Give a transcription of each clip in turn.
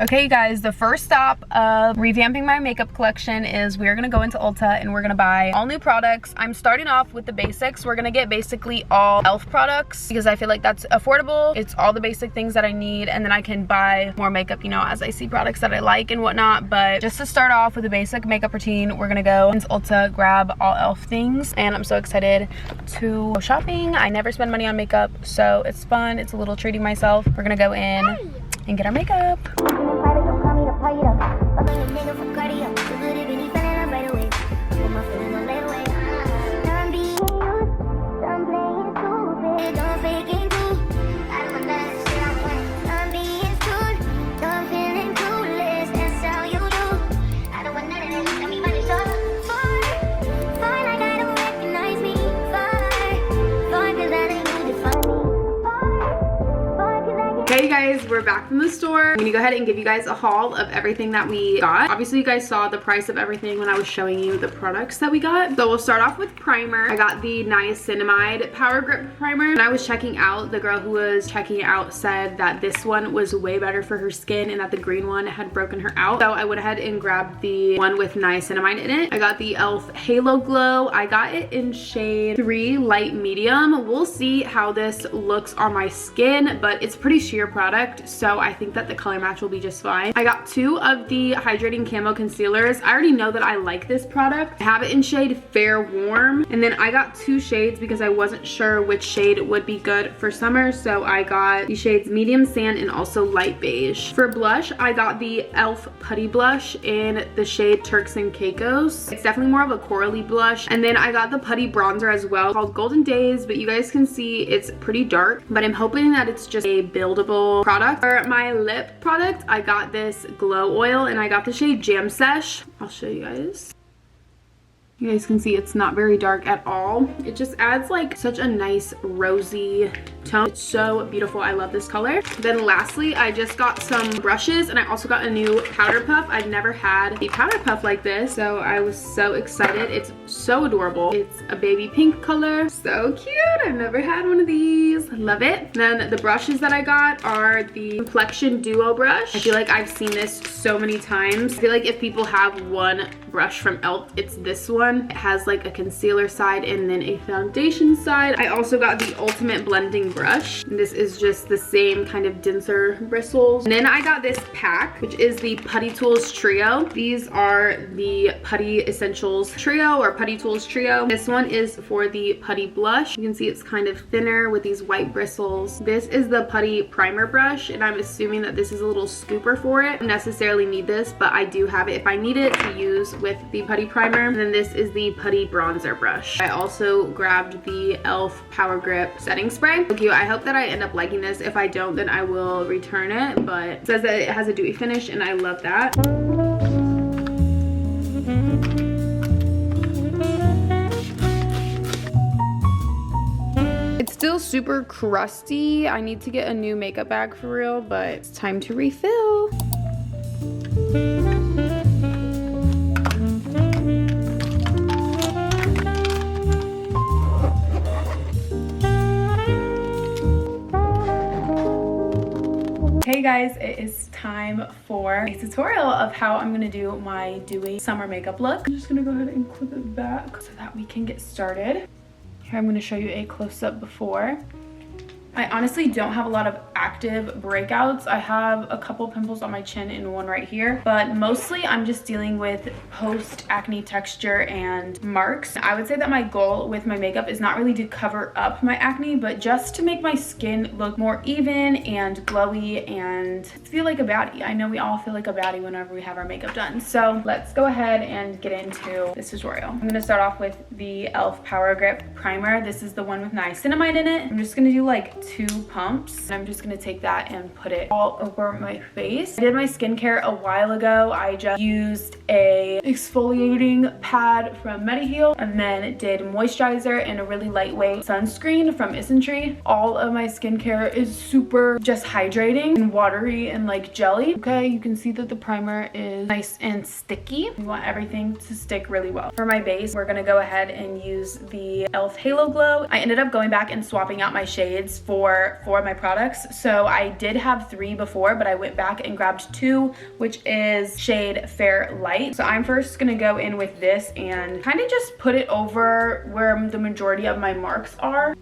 Okay, you guys, the first stop of revamping my makeup collection is we're gonna go into Ulta and we're gonna buy all new products. I'm starting off with the basics. We're gonna get basically all e.l.f. products because I feel like that's affordable. It's all the basic things that I need, and then I can buy more makeup, you know, as I see products that I like and whatnot. But just to start off with a basic makeup routine, we're gonna go into Ulta, grab all e.l.f. things, and I'm so excited to go shopping. I never spend money on makeup, so it's fun. It's a little treating myself. We're gonna go in and get our makeup. Hey guys, we're back from the store. I'm gonna go ahead and give you guys a haul of everything that we got. Obviously you guys saw the price of everything when I was showing you the products that we got. So we'll start off with primer. I got the niacinamide Power Grip Primer. When I was checking out, the girl who was checking it out said that this one was way better for her skin and that the green one had broken her out. So I went ahead and grabbed the one with niacinamide in it. I got the e.l.f. Halo Glow. I got it in shade 3 light medium. We'll see how this looks on my skin, but it's pretty sheer product, so I think that the color match will be just fine. I got 2 of the hydrating camo concealers. I already know that I like this product. I have it in shade Fair Warm, and then I got 2 shades because I wasn't sure which shade would be good for summer, so I got the shades Medium Sand and also Light Beige. For blush, I got the e.l.f. Putty Blush in the shade Turks and Caicos. It's definitely more of a corally blush, and then I got the putty bronzer as well called Golden Days, but you guys can see it's pretty dark, but I'm hoping that it's just a buildable product. For my lip product, I got this glow oil and I got the shade Jam Sesh. I'll show you guys. You guys can see it's not very dark at all. It just adds like such a nice rosy tone. It's so beautiful. I love this color. Then lastly, I just got some brushes and I also got a new powder puff. I've never had a powder puff like this, so I was so excited. It's so adorable. It's a baby pink color. So cute. I've never had one of these. Love it. Then the brushes that I got are the Complexion Duo brush. I feel like I've seen this so many times. I feel like if people have one brush from e.l.f., it's this one. It has like a concealer side and then a foundation side. I also got the Ultimate Blending Brush. And this is just the same kind of denser bristles. And then I got this pack, which is the Putty Tools Trio. These are the Putty Essentials Trio or Putty Tools Trio. This one is for the putty blush. You can see it's kind of thinner with these white bristles. This is the Putty Primer Brush, and I'm assuming that this is a little scooper for it. I don't necessarily need this, but I do have it if I need it to use with the putty primer. And then this is the Putty Bronzer Brush. I also grabbed the e.l.f. Power Grip Setting Spray. So cute. I hope that I end up liking this. If I don't, then I will return it, but it says that it has a dewy finish and I love that. It's still super crusty. I need to get a new makeup bag for real, but it's time to refill. Hey guys, it is time for a tutorial of how I'm gonna do my dewy summer makeup look. I'm just gonna go ahead and clip it back so that we can get started. Here I'm gonna show you a close-up before. I honestly don't have a lot of active breakouts. I have a couple pimples on my chin and one right here, but mostly I'm just dealing with post-acne texture and marks. I would say that my goal with my makeup is not really to cover up my acne, but just to make my skin look more even and glowy and feel like a baddie. I know we all feel like a baddie whenever we have our makeup done. So let's go ahead and get into this tutorial. I'm gonna start off with the e.l.f. Power Grip Primer. This is the one with niacinamide in it. I'm just gonna do like 2 pumps. I'm just gonna take that and put it all over my face. I did my skincare a while ago. I just used a exfoliating pad from Mediheal and then did moisturizer and a really lightweight sunscreen from Isntree. All of my skincare is super just hydrating and watery and like jelly. Okay, you can see that the primer is nice and sticky. We want everything to stick really well. For my base, we're gonna go ahead and use the e.l.f. Halo Glow. I ended up going back and swapping out my shades for for my products. So I did have 3 before, but I went back and grabbed 2, which is shade Fair Light. So I'm first gonna go in with this and kind of just put it over where the majority of my marks are.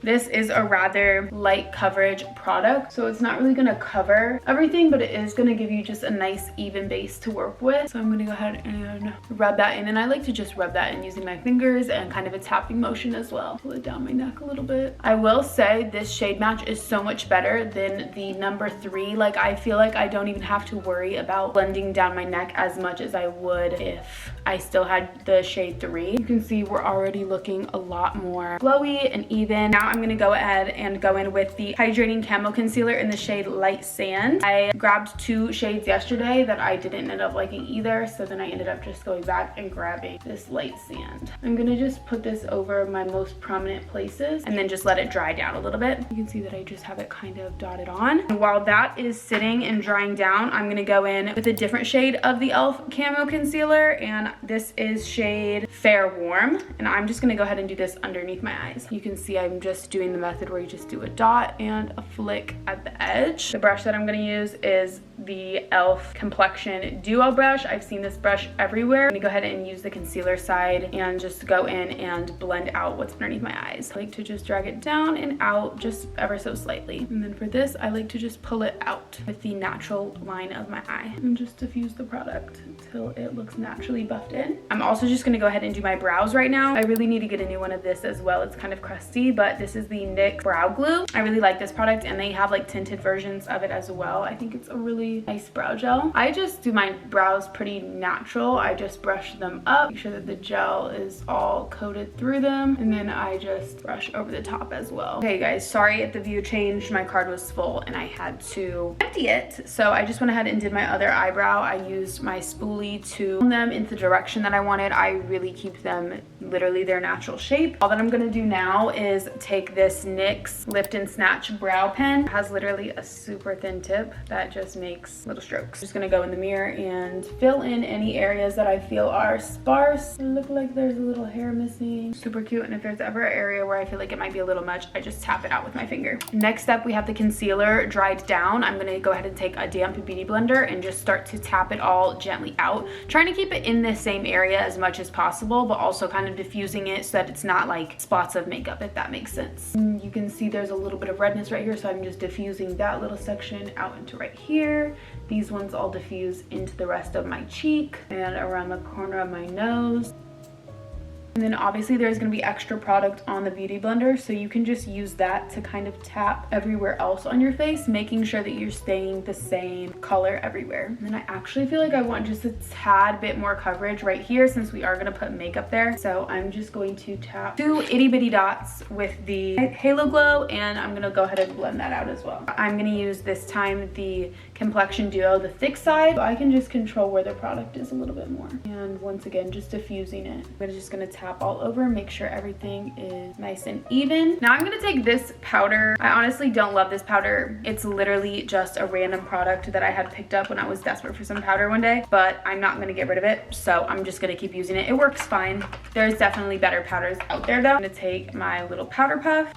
This is a rather light coverage product, so it's not really gonna cover everything, but it is gonna give you just a nice even base to work with. So I'm gonna go ahead and rub that in, and I like to just rub that in using my fingers and kind of a tapping motion as well. Pull it down my neck a little bit. I will say this shade match is so much better than the number 3. Like, I feel like I don't even have to worry about blending down my neck as much as I would if I still had the shade 3. You can see we're already looking a lot more glowy and even. Now I'm gonna go ahead and go in with the hydrating camo concealer in the shade Light Sand. I grabbed 2 shades yesterday that I didn't end up liking either, so then I ended up just going back and grabbing this Light Sand. I'm gonna just put this over my most prominent places and then just let it dry down a little bit. You can see that I just have it kind of dotted on. And while that is sitting and drying down, I'm gonna go in with a different shade of the e.l.f. camo concealer, and this is shade Fair Warm, and I'm just gonna go ahead and do this underneath my eyes. You can see I'm just doing the method where you just do a dot and a flick at the edge. The brush that I'm gonna use is the e.l.f. Complexion Duo brush. I've seen this brush everywhere. I'm gonna go ahead and use the concealer side and just go in and blend out what's underneath my eyes. I like to just drag it down and out just ever so slightly. And then for this, I like to just pull it out with the natural line of my eye and just diffuse the product until it looks naturally buffed in. I'm also just gonna go ahead and do my brows right now. I really need to get a new one of this as well. It's kind of crusty, but this is the NYX Brow Glue. I really like this product, and they have like tinted versions of it as well. I think it's a really nice brow gel. I just do my brows pretty natural. I just brush them up, make sure that the gel is all coated through them, and then I just brush over the top as well. Okay guys, sorry if the view changed. My card was full and I had to empty it. So I just went ahead and did my other eyebrow. I used my spoolie to form them into the direction that I wanted. I really keep them literally their natural shape. All that I'm gonna do now is take this NYX Lift and Snatch brow pen. It has literally a super thin tip that just makes little strokes. Just gonna go in the mirror and fill in any areas that I feel are sparse. It look like there's a little hair missing. Super cute. And if there's ever an area where I feel like it might be a little much, I just tap it out with my finger. Next up, we have the concealer dried down. I'm gonna go ahead and take a damp beauty blender and just start to tap it all gently out, trying to keep it in the same area as much as possible, but also kind of diffusing it so that it's not like spots of makeup, if that makes sense. You can see there's a little bit of redness right here, so I'm just diffusing that little section out into right here. These ones all diffuse into the rest of my cheek and around the corner of my nose. And then obviously there's going to be extra product on the beauty blender, so you can just use that to kind of tap everywhere else on your face, making sure that you're staying the same color everywhere. And then I actually feel like I want just a tad bit more coverage right here since we are going to put makeup there. So I'm just going to tap 2 itty bitty dots with the Halo Glow, and I'm going to go ahead and blend that out as well. I'm going to use this time the Complexion Duo, the thick side, so I can just control where the product is a little bit more. And once again, just diffusing it. I'm just going to tap all over, make sure everything is nice and even. Now I'm going to take this powder. I honestly don't love this powder. It's literally just a random product that I had picked up when I was desperate for some powder one day, but I'm not going to get rid of it, so I'm just going to keep using it. It works fine. There's definitely better powders out there though. I'm going to take my little powder puff,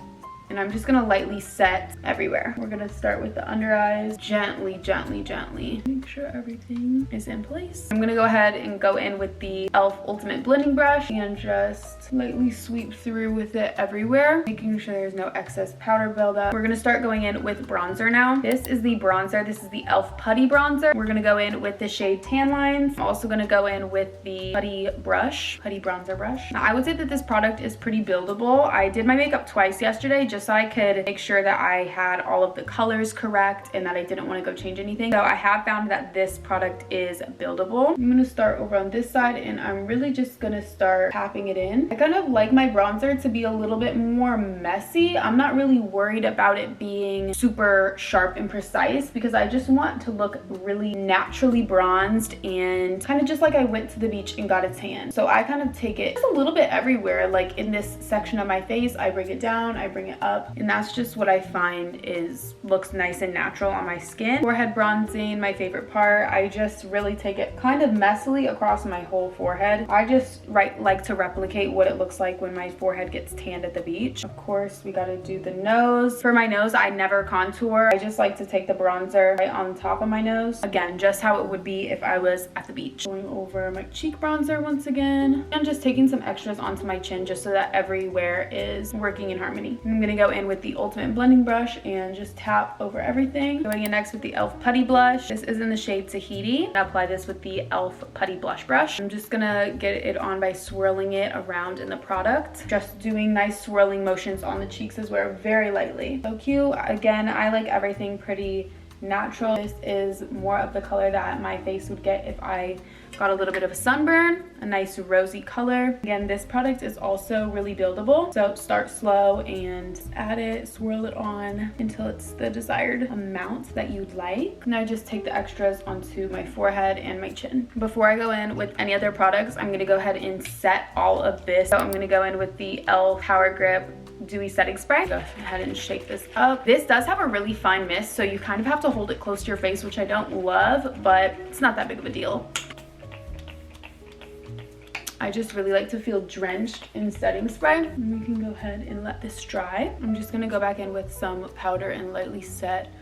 and I'm just gonna lightly set everywhere. We're gonna start with the under eyes, gently, gently, gently. Make sure everything is in place. I'm gonna go ahead and go in with the e.l.f. Ultimate Blending Brush and just lightly sweep through with it everywhere, making sure there's no excess powder buildup. We're gonna start going in with bronzer now. This is the bronzer. This is the e.l.f. Putty Bronzer. We're gonna go in with the shade Tan Lines. I'm also gonna go in with the Putty Bronzer Brush. Now, I would say that this product is pretty buildable. I did my makeup twice yesterday just so I could make sure that I had all of the colors correct and that I didn't want to go change anything. So I have found that this product is buildable. I'm going to start over on this side, and I'm really just going to start tapping it in. I kind of like my bronzer to be a little bit more messy. I'm not really worried about it being super sharp and precise because I just want to look really naturally bronzed and kind of just like I went to the beach and got a tan. So I kind of take it just a little bit everywhere, like in this section of my face. I bring it down, I bring it up, and that's just what I find looks nice and natural on my skin. Forehead bronzing, my favorite part. I just really take it kind of messily across my whole forehead. I just like to replicate what it looks like when my forehead gets tanned at the beach. Of course, we gotta do the nose. For my nose, I never contour. I just like to take the bronzer right on top of my nose. Again, just how it would be if I was at the beach. Going over my cheek bronzer once again, and just taking some extras onto my chin just so that everywhere is working in harmony. I'm gonna go in with the Ultimate blending brush and just tap over everything. Going in next with the e.l.f. Putty Blush. This is in the shade Tahiti. I apply this with the e.l.f. Putty Blush Brush. I'm just gonna get it on by swirling it around in the product. Just doing nice swirling motions on the cheeks as well, very lightly. So cute. Again, I like everything pretty natural. This is more of the color that my face would get if I got a little bit of a sunburn. A nice rosy color. Again, this product is also really buildable, so start slow and add it, swirl it on until it's the desired amount that you'd like. Now just take the extras onto my forehead and my chin. Before I go in with any other products, I'm gonna go ahead and set all of this. So I'm gonna go in with the e.l.f. Power Grip Dewy Setting Spray. Go ahead and shake this up. This does have a really fine mist, so you kind of have to hold it close to your face, which I don't love, but it's not that big of a deal. I just really like to feel drenched in setting spray. And we can go ahead and let this dry. I'm just gonna go back in with some powder and lightly set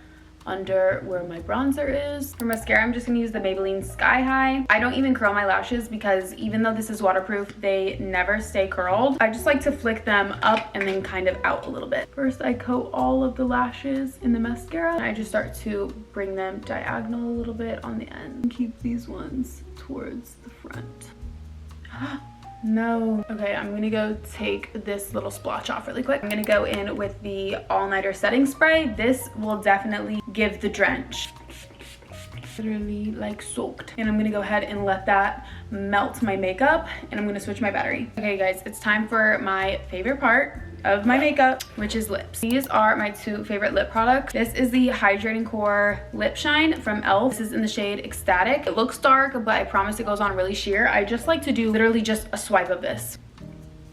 under where my bronzer is. For mascara, I'm just gonna use the Maybelline Sky High. I don't even curl my lashes because even though this is waterproof, they never stay curled. I just like to flick them up and then kind of out a little bit. First, I coat all of the lashes in the mascara, and I just start to bring them diagonal a little bit on the end. Keep these ones towards the front. No. Okay, I'm gonna go take this little splotch off really quick. I'm gonna go in with the all-nighter setting spray. This will definitely give the drench. Literally like soaked. And I'm gonna go ahead and let that melt my makeup, and I'm gonna switch my battery. Okay guys, it's time for my favorite part of my makeup, which is lips. These are my two favorite lip products. This is the Hydrating Core Lip Shine from e.l.f. This is in the shade Ecstatic. It looks dark, but I promise it goes on really sheer. I just like to do literally just a swipe of this.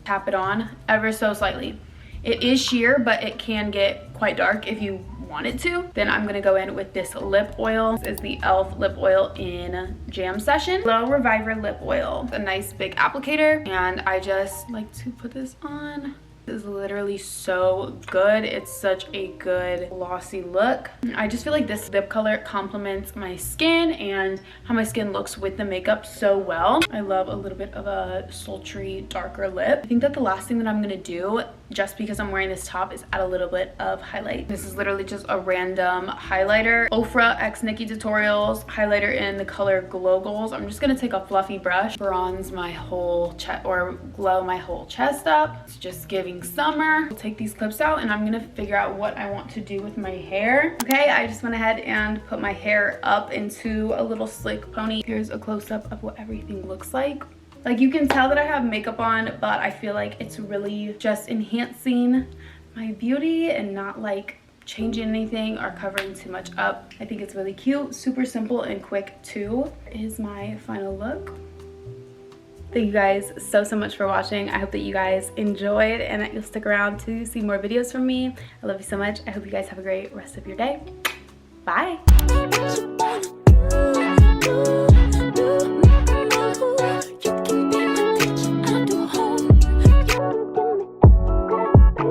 Tap it on ever so slightly. It is sheer, but it can get quite dark if you want it to. Then I'm gonna go in with this lip oil. This is the e.l.f. lip oil in Jam Session. Glow Reviver lip oil. A nice big applicator, and I just like to put this on. Is literally so good. It's such a good glossy look. I just feel like this lip color complements my skin and how my skin looks with the makeup so well. I love a little bit of a sultry darker lip. I think that the last thing that I'm gonna do, just because I'm wearing this top, is add a little bit of highlight. This is literally just a random highlighter. Ofra x Nikki Tutorials highlighter in the color Glow Goals. I'm just gonna take a fluffy brush, bronze my whole chest, or glow my whole chest up. It's just giving summer. I'll take these clips out and I'm gonna figure out what I want to do with my hair. Okay, I just went ahead and put my hair up into a little slick pony. Here's a close-up of what everything looks like. Like, you can tell that I have makeup on, but I feel like it's really just enhancing my beauty and not like changing anything or covering too much up. I think it's really cute, super simple and quick too. Is my final look. Thank you guys so much for watching. I hope that you guys enjoyed and that you'll stick around to see more videos from me. I love you so much. I hope you guys have a great rest of your day. Bye.